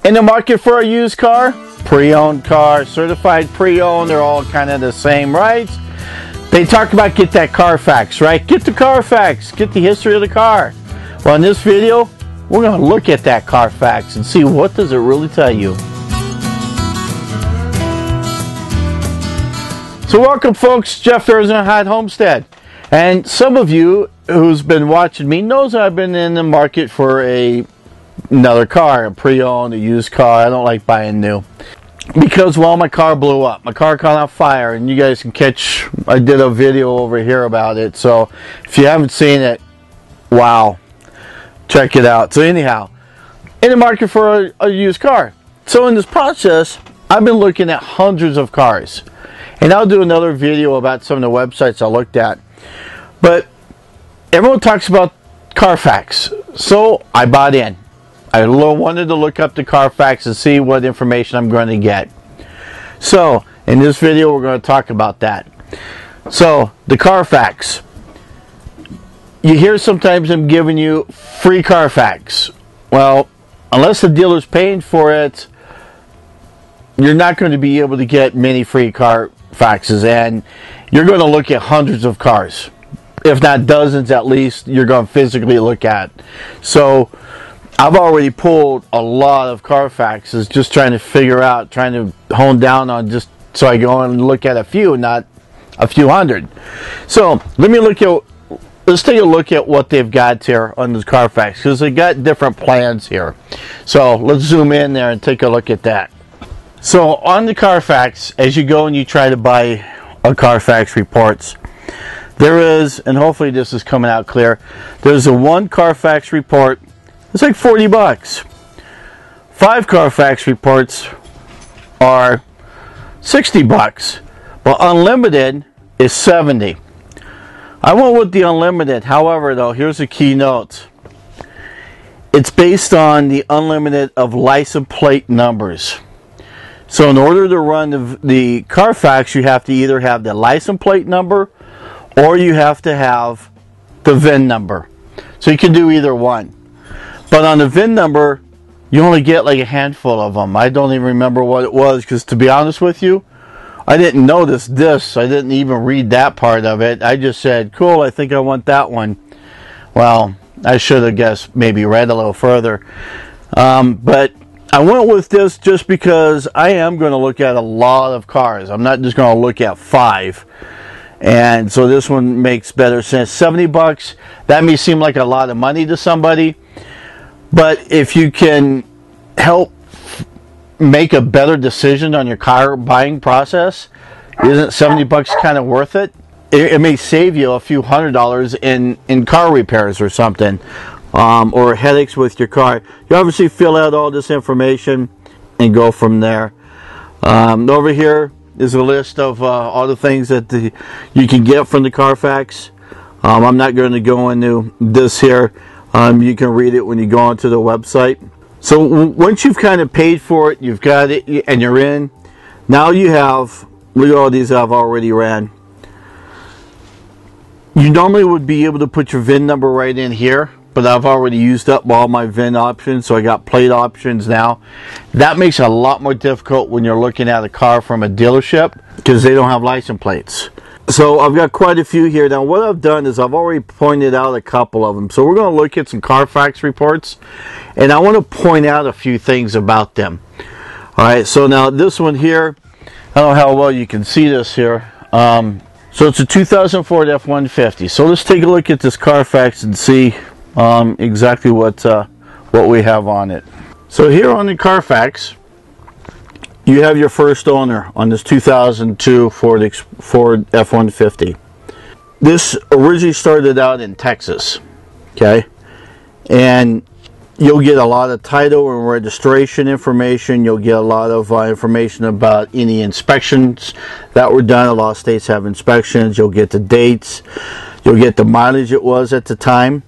In the market for a used car? Pre-owned car, certified pre-owned, they're all kind of the same, right? They talk about get that Carfax, right? Get the Carfax, get the history of the car. Well, in this video, we're going to look at that Carfax and see what does it really tell you. So welcome folks, Jeff ArizonaHotHomestead. And some of you who's been watching me knows I've been in the market for another car, a pre-owned, a used car. I don't like buying new. Because, well, my car blew up. My car caught on fire, and you guys can catch, I did a video over here about it. So if you haven't seen it, wow, check it out. So anyhow, in the market for a used car. So in this process, I've been looking at hundreds of cars. And I'll do another video about some of the websites I looked at. But everyone talks about Carfax. So I bought in. I wanted to look up the Carfax and see what information I'm going to get. So in this video, we're going to talk about that. So the Carfax. You hear sometimes them giving you free Carfax. Well, unless the dealer's paying for it, you're not going to be able to get many free Carfaxes, and you're going to look at hundreds of cars, if not dozens at least. You're going to physically look at. So I've already pulled a lot of Carfaxes, just trying to figure out, trying to hone down on, just so I go and look at a few, not a few hundred. So let's take a look at what they've got here on this Carfax, because they got different plans here. So let's zoom in there and take a look at that. So on the Carfax, as you go and you try to buy a Carfax reports, there is, and hopefully this is coming out clear, there's a one Carfax report. It's like 40 bucks. 5 Carfax reports are 60 bucks. But unlimited is 70. I went with the unlimited. However, though, here's a key note. It's based on the unlimited of license plate numbers. So in order to run the Carfax, you have to either have the license plate number or you have to have the VIN number. So you can do either one. But on the VIN number, you only get like a handful of them. I don't even remember what it was, because to be honest with you, I didn't notice this. I didn't even read that part of it. I just said, cool, I think I want that one. Well, I should have guessed, maybe read a little further. But I went with this just because I am going to look at a lot of cars. I'm not just going to look at 5. And so this one makes better sense. 70 bucks, that may seem like a lot of money to somebody. But if you can help make a better decision on your car buying process, isn't 70 bucks kind of worth it? It may save you a few $100s in car repairs or something, or headaches with your car. You obviously fill out all this information and go from there. Over here is a list of all the things that you can get from the Carfax. I'm not going to go into this here. You can read it when you go onto the website. So once you've kind of paid for it, you've got it, and you're in, now you have, look at all these I've already ran. You normally would be able to put your VIN number right in here, but I've already used up all my VIN options, so I got plate options now. That makes it a lot more difficult when you're looking at a car from a dealership, because they don't have license plates. So I've got quite a few here. Now what I've done is I've already pointed out a couple of them. So we're going to look at some Carfax reports, and I want to point out a few things about them. Alright, so now this one here, I don't know how well you can see this here. So it's a 2004 F-150. So let's take a look at this Carfax and see exactly what we have on it. So here on the Carfax, you have your first owner on this 2002 Ford F-150. This originally started out in Texas, okay? And you'll get a lot of title and registration information. You'll get a lot of information about any inspections that were done. A lot of states have inspections. You'll get the dates. You'll get the mileage it was at the time.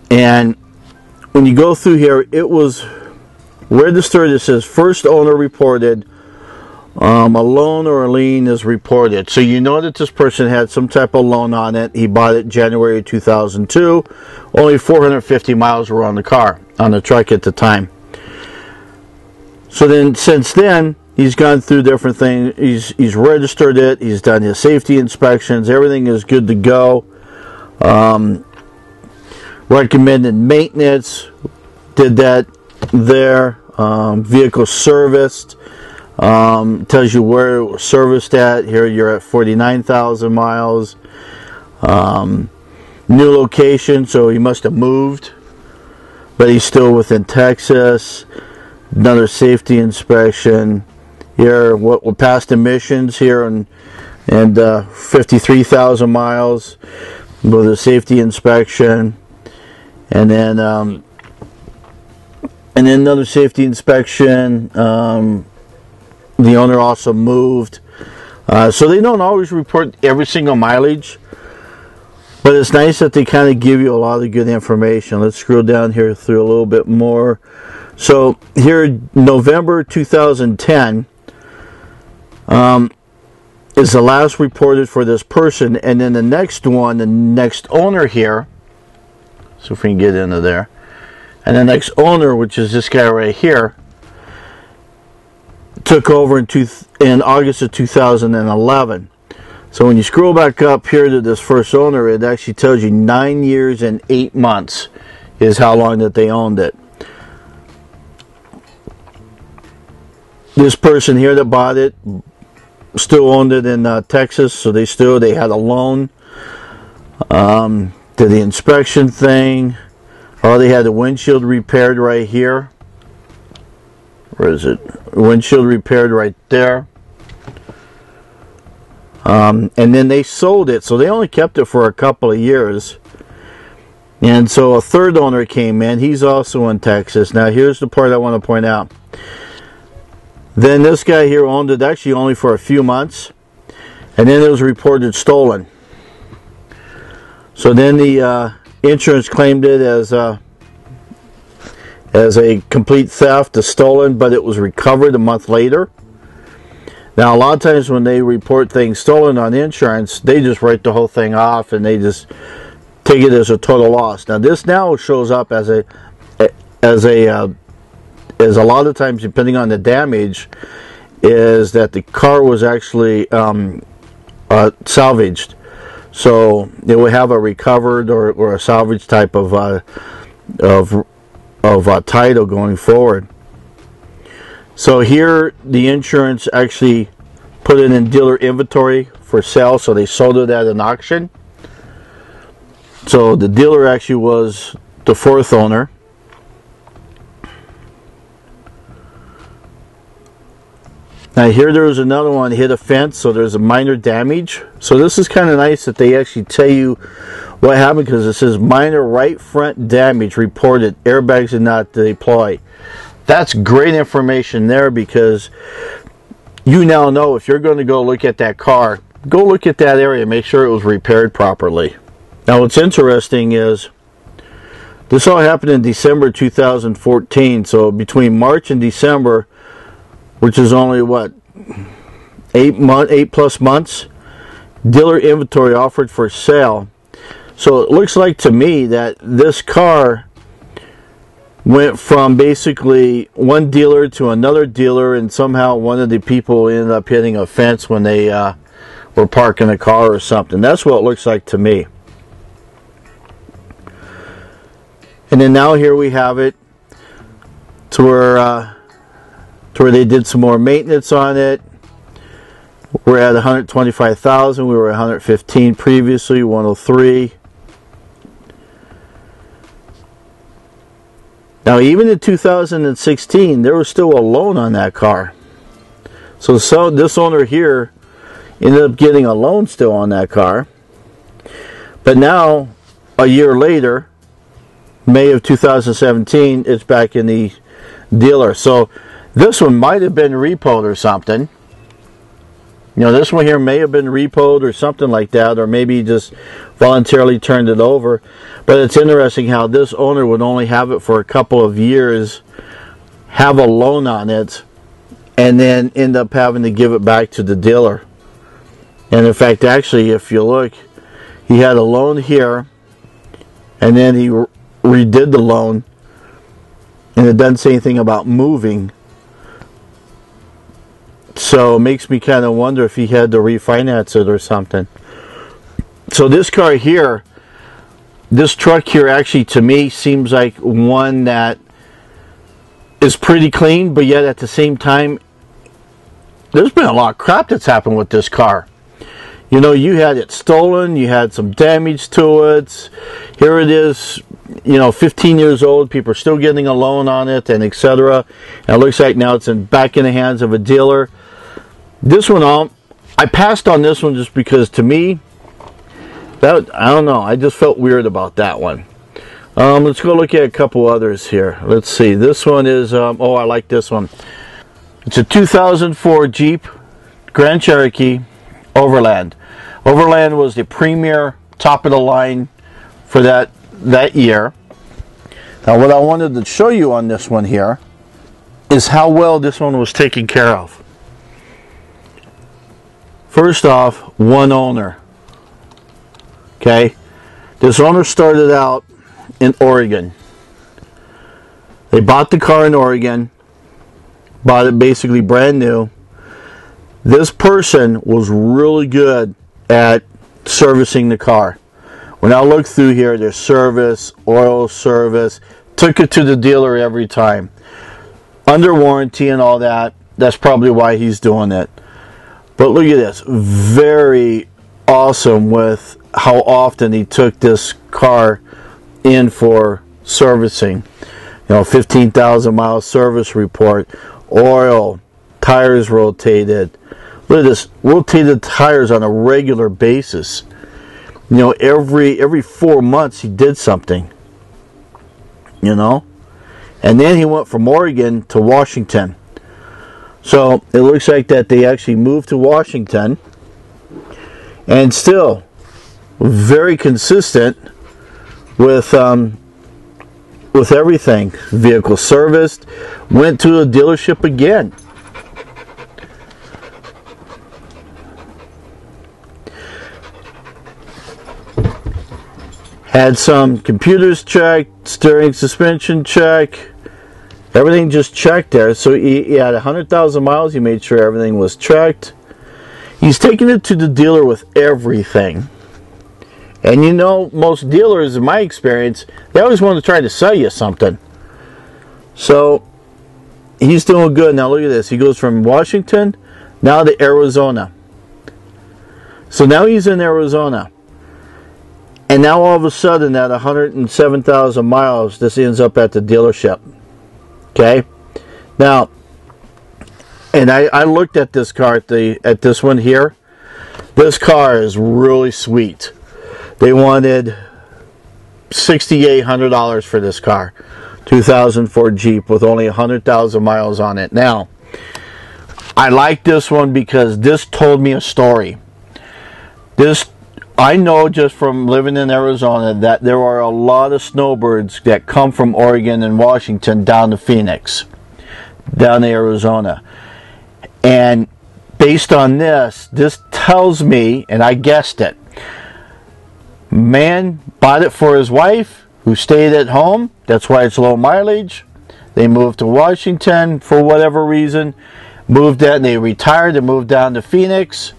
And when you go through here, it was registered. It says first owner reported. A loan or a lien is reported. So you know that this person had some type of loan on it. He bought it January 2002. Only 450 miles were on the car, on the truck at the time. So then, since then, he's gone through different things. He's registered it. He's done his safety inspections. Everything is good to go. Recommended maintenance. Did that there. Vehicle serviced. Tells you where it was serviced at. Here you're at 49,000 miles. New location, so he must have moved, but he's still within Texas. Another safety inspection here. What past emissions here, and 53,000 miles with a safety inspection, and then another safety inspection. The owner also moved, so they don't always report every single mileage, but it's nice that they kind of give you a lot of good information. Let's scroll down here through a little bit more. So here, November 2010 is the last reported for this person, and then the next one, the next owner here, so if we can get into there, and the next owner, which is this guy right here, took over in August of 2011. So when you scroll back up here to this first owner, it actually tells you 9 years and 8 months is how long that they owned it. This person here that bought it still owned it in Texas, so they had a loan. Did the inspection thing. Oh, they had the windshield repaired right here. Where is it? Windshield repaired right there. And then they sold it, so they only kept it for a couple of years. And so a third owner came in. He's also in Texas. Now here's the part I want to point out. Then this guy here owned it actually only for a few months, and then it was reported stolen. So then the insurance claimed it as a complete theft, a stolen, but it was recovered a month later. Now a lot of times when they report things stolen on insurance, they just write the whole thing off and they just take it as a total loss. Now this now shows up as a lot of times, depending on the damage, is that the car was actually salvaged. So it will have a recovered or a salvage type of title going forward. So here the insurance actually put it in dealer inventory for sale, so they sold it at an auction. So the dealer actually was the fourth owner. Now here there's another one, hit a fence, so there's a minor damage. So this is kind of nice that they actually tell you what happened, because it says minor right front damage reported, airbags did not deploy. That's great information there, because you now know if you're going to go look at that car, go look at that area, make sure it was repaired properly. Now what's interesting is this all happened in December 2014, so between March and December, which is only what, 8 plus months, dealer inventory offered for sale. So it looks like to me that this car went from basically one dealer to another dealer, and somehow one of the people ended up hitting a fence when they were parking a car or something. That's what it looks like to me. And then now here we have it to where they did some more maintenance on it. We're at 125,000. We were at 115 previously, 103. Now even in 2016, there was still a loan on that car. So this owner here ended up getting a loan still on that car. But now, a year later, May of 2017, it's back in the dealer. So this one might have been repoed or something. You know, this one here may have been repoed or something like that, or maybe just voluntarily turned it over. But it's interesting how this owner would only have it for a couple of years, have a loan on it, and then end up having to give it back to the dealer. And in fact, actually, if you look, he had a loan here, and then he redid the loan, and it doesn't say anything about moving. So it makes me kind of wonder if he had to refinance it or something. So this car here, this truck here, actually to me seems like one that is pretty clean, but yet at the same time, there's been a lot of crap that's happened with this car. You know, you had it stolen, you had some damage to it. Here it is, you know, 15 years old. People are still getting a loan on it, and etc. And it looks like now it's back in the hands of a dealer. This one, I passed on this one just because to me, I don't know, I just felt weird about that one. Let's go look at a couple others here. Let's see. This one is, oh, I like this one. It's a 2004 Jeep Grand Cherokee Overland. Overland was the premier top of the line for that year. Now what I wanted to show you on this one here is how well this one was taken care of. First off, one owner. Okay, this owner started out in Oregon. They bought the car in Oregon, bought it basically brand new. This person was really good at servicing the car. When I look through here, there's service, oil service, took it to the dealer every time. Under warranty and all that, that's probably why he's doing it. But look at this, very awesome with how often he took this car in for servicing. You know, 15,000 mile service report, oil, tires rotated. Look at this, rotated tires on a regular basis. You know, every 4 months he did something. You know, and then he went from Oregon to Washington. So it looks like that they actually moved to Washington, and still very consistent with everything. Vehicle serviced, went to a dealership again. Had some computers checked, steering suspension check, everything just checked there. So he had 100,000 miles. He made sure everything was checked. He's taking it to the dealer with everything. And you know, most dealers, in my experience, they always want to try to sell you something. So he's doing good. Now look at this. He goes from Washington now to Arizona. So now he's in Arizona. And now all of a sudden at 107,000 miles, this ends up at the dealership. Okay? Now, and I looked at this car at this one here. This car is really sweet. They wanted $6,800 for this car. 2004 Jeep with only 100,000 miles on it. Now, I like this one because this told me a story. I know just from living in Arizona that there are a lot of snowbirds that come from Oregon and Washington down to Phoenix, down to Arizona. And based on this tells me, and I guessed it, man bought it for his wife who stayed at home. That's why it's low mileage. They moved to Washington for whatever reason, moved out, and they retired and moved down to Phoenix.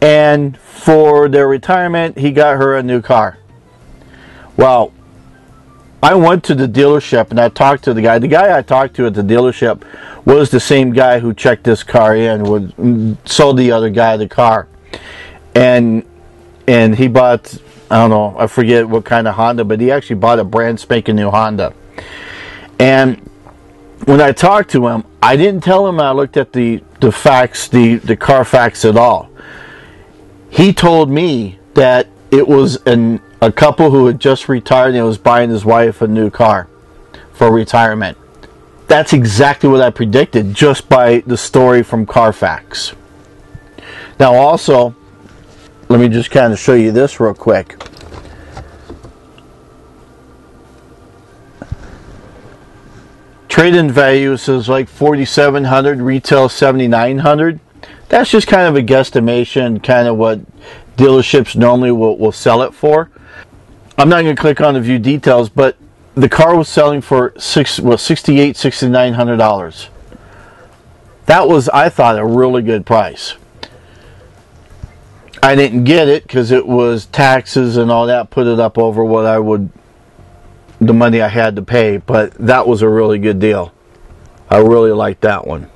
And for their retirement, he got her a new car. Well, I went to the dealership and I talked to the guy. The guy I talked to at the dealership was the same guy who checked this car in, sold the other guy the car. And he bought, I don't know, I forget what kind of Honda, but he actually bought a brand spanking new Honda. And when I talked to him, I didn't tell him I looked at the facts, the Carfax at all. He told me that it was a couple who had just retired and was buying his wife a new car for retirement. That's exactly what I predicted just by the story from Carfax. Now also, let me just kind of show you this real quick. Trade-in value says like $4,700, retail $7,900. That's just kind of a guesstimation, kind of what dealerships normally will sell it for. I'm not going to click on the view details, but the car was selling for $6,800, $6,900. That was, I thought, a really good price. I didn't get it because it was taxes and all that, put it up over what I would, the money I had to pay, but that was a really good deal. I really liked that one.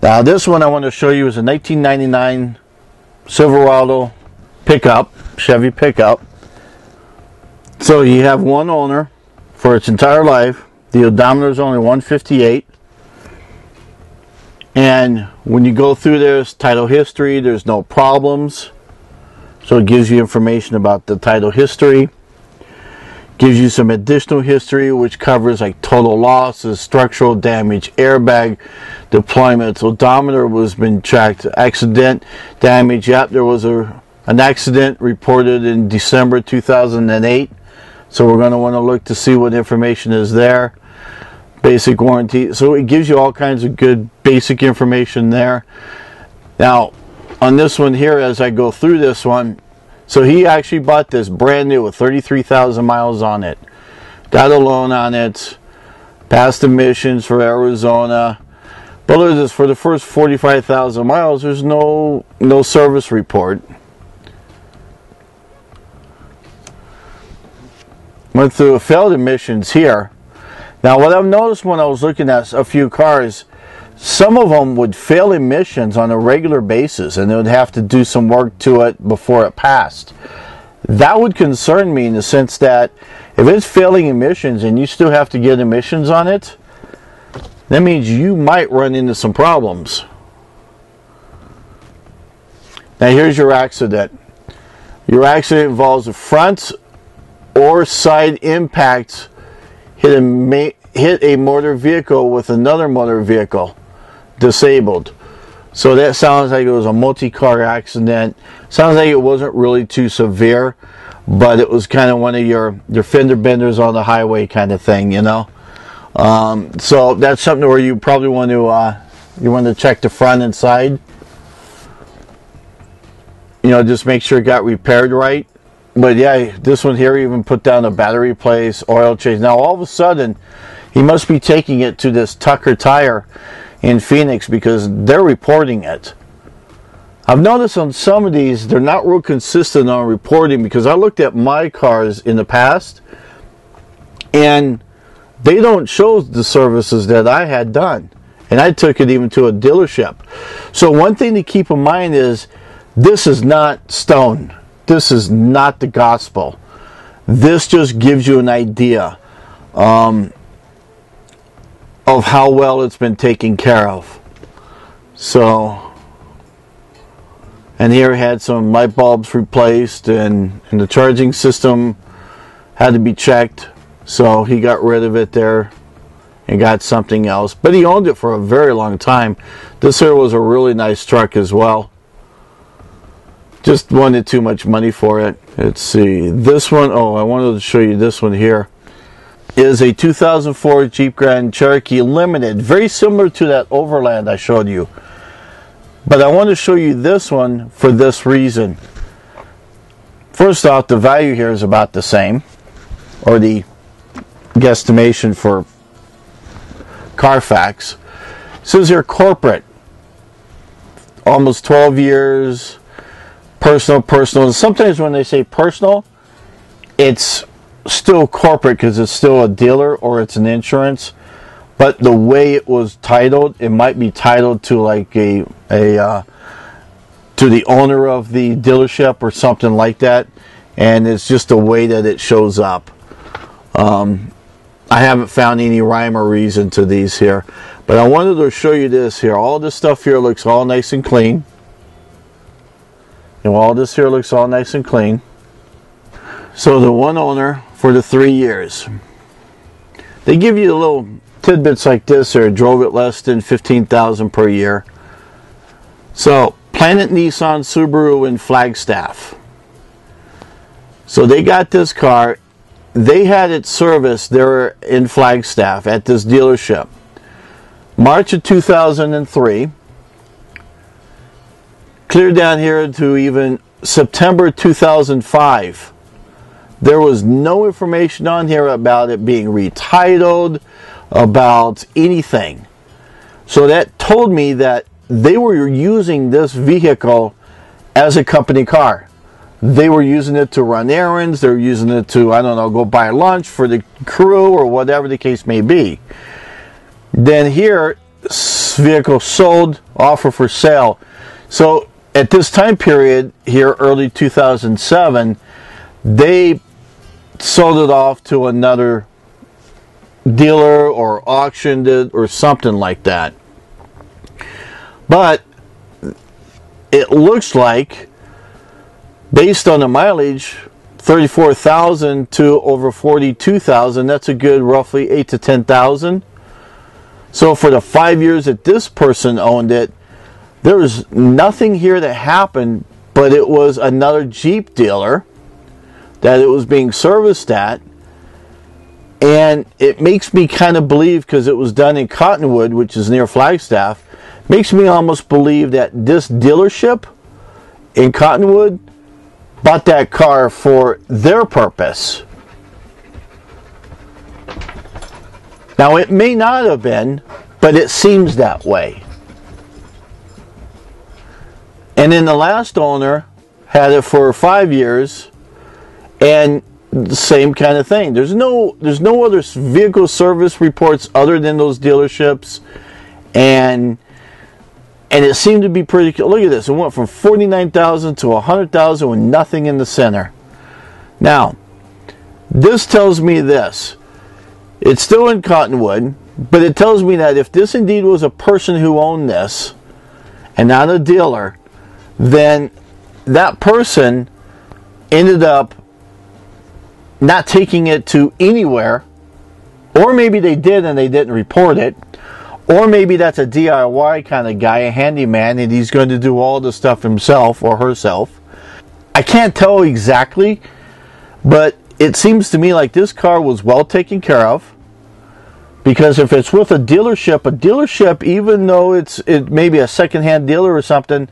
Now this one I want to show you is a 1999 Silverado pickup, Chevy pickup. So you have one owner for its entire life. The odometer is only 158. And when you go through this title history, there's no problems. So it gives you information about the title history. Gives you some additional history which covers like total losses, structural damage, airbag deployments, odometer was been checked, accident damage. Yep, there was an accident reported in December 2008. So we're going to want to look to see what information is there. Basic warranty. So it gives you all kinds of good basic information there. Now on this one here, as I go through this one, so he actually bought this brand new with 33,000 miles on it. Got a loan on it. Passed emissions for Arizona. But look at this, for the first 45,000 miles, there's no service report. Went through failed emissions here. Now what I've noticed when I was looking at a few cars, some of them would fail emissions on a regular basis and they would have to do some work to it before it passed. That would concern me in the sense that if it's failing emissions and you still have to get emissions on it, that means you might run into some problems. Now here's your accident. Your accident involves a front or side impact, hit a motor vehicle with another motor vehicle. Disabled. So that sounds like it was a multi-car accident. Sounds like it wasn't really too severe, but it was kind of one of your fender benders on the highway kind of thing, you know. So that's something where you probably want to check the front and side. You know, just make sure it got repaired right. But yeah, this one here even put down a battery place, oil change. Now all of a sudden, he must be taking it to this Tucker Tire in Phoenix because they're reporting it. I've noticed on some of these they're not real consistent on reporting, because I looked at my cars in the past and they don't show the services that I had done, and I took it even to a dealership. So one thing to keep in mind is this is not stone. This is not the gospel. This just gives you an idea of how well it's been taken care of. So, and here had some light bulbs replaced, and the charging system had to be checked, so he got rid of it there and got something else. But he owned it for a very long time. This here was a really nice truck as well. Just wanted too much money for it. Let's see, this one, oh, I wanted to show you this one here. Is a 2004 Jeep Grand Cherokee Limited, very similar to that Overland I showed you. But I want to show you this one for this reason. First off, the value here is about the same, or the guesstimation for Carfax. It says here corporate, almost 12 years, personal. Sometimes when they say personal, it's still corporate because it's still a dealer or it's an insurance, but the way it was titled, it might be titled to like to the owner of the dealership or something like that, and it's just the way that it shows up. I haven't found any rhyme or reason to these here, but I wanted to show you this here. All this stuff here looks all nice and clean. And all this here looks all nice and clean. So the one owner for the 3 years. They give you little tidbits like this, or drove it less than 15,000 per year. So Planet Nissan, Subaru, and Flagstaff. So they got this car. They had it serviced there in Flagstaff at this dealership. March of 2003. Clear down here to even September 2005. There was no information on here about it being retitled, about anything. So that told me that they were using this vehicle as a company car. They were using it to run errands. They were using it to, I don't know, go buy lunch for the crew or whatever the case may be. Then here, vehicle sold, offer for sale. So at this time period here, early 2007, they sold it off to another dealer or auctioned it or something like that. But it looks like, based on the mileage, 34,000 to over 42,000, that's a good roughly 8 to 10,000. So for the 5 years that this person owned it, there was nothing here that happened, but it was another Jeep dealer that it was being serviced at. And it makes me kind of believe, because it was done in Cottonwood, which is near Flagstaff, makes me almost believe that this dealership in Cottonwood bought that car for their purpose. Now, it may not have been, but it seems that way. And then the last owner had it for 5 years, and the same kind of thing. There's no other vehicle service reports other than those dealerships, and it seemed to be pretty. Look at this. It went from 49,000 to 100,000 with nothing in the center. Now, this tells me this. It's still in Cottonwood, but it tells me that if this indeed was a person who owned this and not a dealer, then that person ended up not taking it to anywhere, or maybe they did and they didn't report it, or maybe that's a DIY kind of guy, a handyman, and he's going to do all the stuff himself or herself. I can't tell exactly, but it seems to me like this car was well taken care of, because if it's with a dealership, even though it may be a secondhand dealer or something,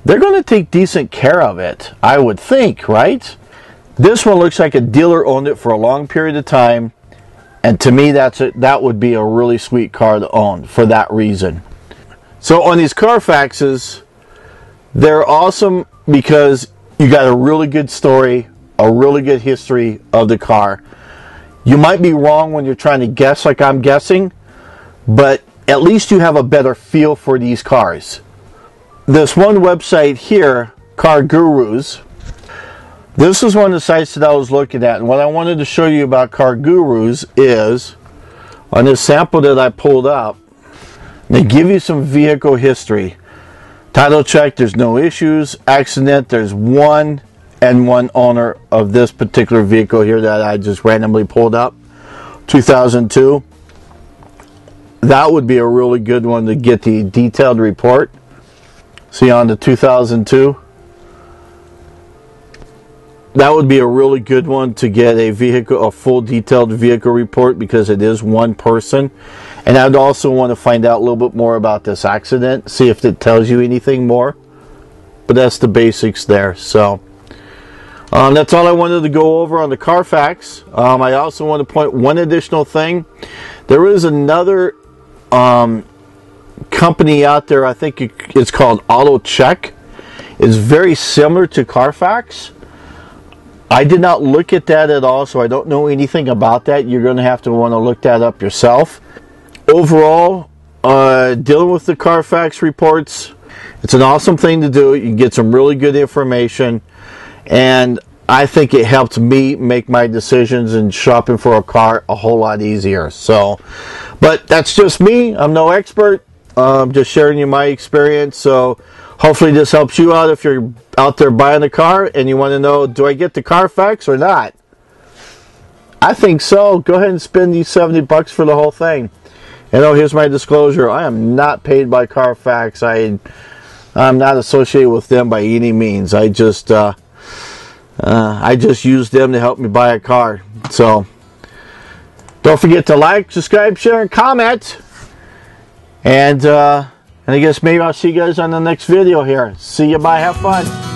they're going to take decent care of it, I would think, right? This one looks like a dealer owned it for a long period of time, and to me that would be a really sweet car to own for that reason. So on these Carfaxes, they're awesome because you got a really good story, a really good history of the car. You might be wrong when you're trying to guess like I'm guessing, but at least you have a better feel for these cars. This one website here, Car Gurus, this is one of the sites that I was looking at, and what I wanted to show you about Car Gurus is, on this sample that I pulled up, they give you some vehicle history. Title check, there's no issues. Accident, there's one owner of this particular vehicle here that I just randomly pulled up, 2002. That would be a really good one to get the detailed report. See, on the 2002, that would be a really good one to get a full detailed vehicle report, because it is one person. And I'd also want to find out a little bit more about this accident, see if it tells you anything more. But that's the basics there. So that's all I wanted to go over on the Carfax. I also want to point one additional thing. There is another company out there, I think it's called Auto Check. It's very similar to Carfax. I did not look at that at all, so I don't know anything about that. You're going to have to want to look that up yourself. Overall, dealing with the Carfax reports, it's an awesome thing to do. You can get some really good information, and I think it helped me make my decisions in shopping for a car a whole lot easier. So, but that's just me. I'm no expert. I'm just sharing you my experience. So hopefully this helps you out if you're out there buying a car and you want to know, do I get the Carfax or not? I think so. Go ahead and spend these $70 for the whole thing. And oh, here's my disclosure. I am not paid by Carfax. I'm not associated with them by any means. I just use them to help me buy a car. So don't forget to like, subscribe, share, and comment. And I guess maybe I'll see you guys on the next video here. See you, bye, have fun.